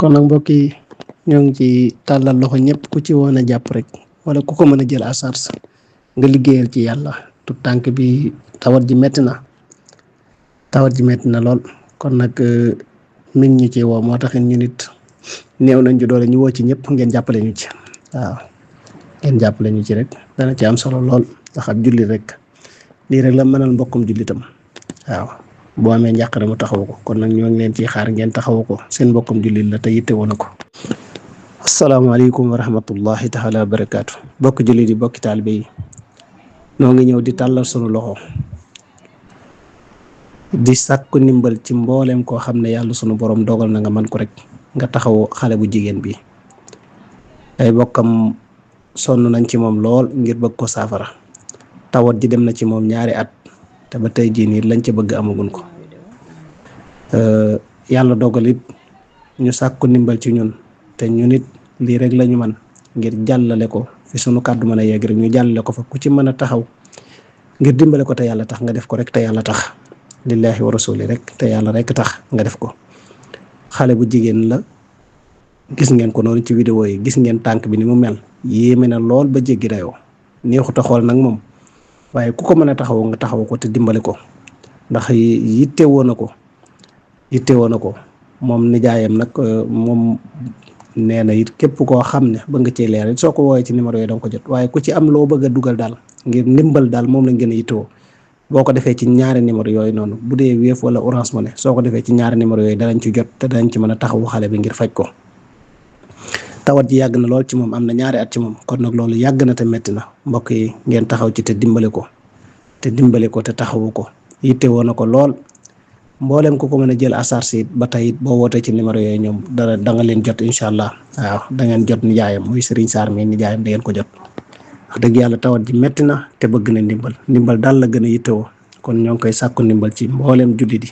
kon nag mbokk yi ñoo ngi ci tàllal loxo ñëpp ku ci woon a jàpp rek wala ku ko mën a jël à charge nga liggéeyal ci yàlla tu tànk bi tawat ji metti na lool kon nag mi ngi ñu ci woo moo tax ñu nit néew nañ ci doole ñu woo ci ñëpp ngeen jàppale ñu ci waaw ngeen jàppale ñu ci rek dana ci am solo lool ndax ab jullit rek lii rek la mënal mbokkum jullitam waaw boo amee njàqare mu taxawu ko kon nag ñoo ngi leen ciy xaar ngeen taxawu ko seen mbokkum jullit la te yitte woon na ko. asalaamaaleykum wa rahmatullahi taala wa barakaatu bokk jullit yi bokki taalibe yi noo ngi ñëw di tàllal sunu loxo di sàkku ndimbal ci mbooleem koo xam ne yàlla sunu borom dogal na nga man ko rek nga taxawu xale bu jigéen bi ay bokkam sonn nañ ci moom lool ngir bëgg ko saafara tawat ji dem na ci moom 2 at te ba tey jii nii lañ ca bëgg amagun ko yàlla dogal it ñu sàkku ndimbal ci ñun te ñun it lii rek lañu man ngir jàllale ko fi sunu kàddu mën a yegg rek ñu jàllale ko fa ku ci mën a taxaw ngir dimbale ko te yàlla tax nga def ko rek te yàlla tax lillahi wa rasuli rek te yàlla rek tax nga def ko. xale bu jigéen la gis ngeen ko noonu ci vidéo yi gis ngeen tànk bi ni mu mel yéeme na lool ba jéggi dayoo neexut a xool nag moom waaye ku ko mën a taxaw nga taxaw ko te dimbale ko ndax yittewoo na ko moom nijaayam nag moom nee na it képp koo xam ne ba nga cee leer it soo ko woowee ci numéro yi danga ko jot waaye ku ci am loo bëgg a dugal daal ngir ndimbal daal moom lañ gën a yittewoo boo ko defee ci 2 numéro yooyu noonu bu dee Wave wala Orange Money soo ko defee ci 2 numéro yooyu danañ ci jot te danañ ci mën a taxawu xale bi ngir faj ko. tawat ji yàgg na lool ci moom am na 2 at ci moom kon nag loolu yàgg na te metti na mbokk yi ngeen taxaw ci te dimbale ko te taxawu ko yittewoo na ko lool mboolem ku ko mën a jël à charge it ba tey it boo wootee ci numéro yooyu ñoom da nga leen jot incha allah waaw da ngeen jot nijaayam muy Serigne Sarr mi nijaayam da ngeen ko jot. wax dëgg yàlla tawat ji metti na te bëgg na ndimbal daal la gën a yittewoo kon ñoo ngi koy sàkku ndimbal ci mboolem jullit yi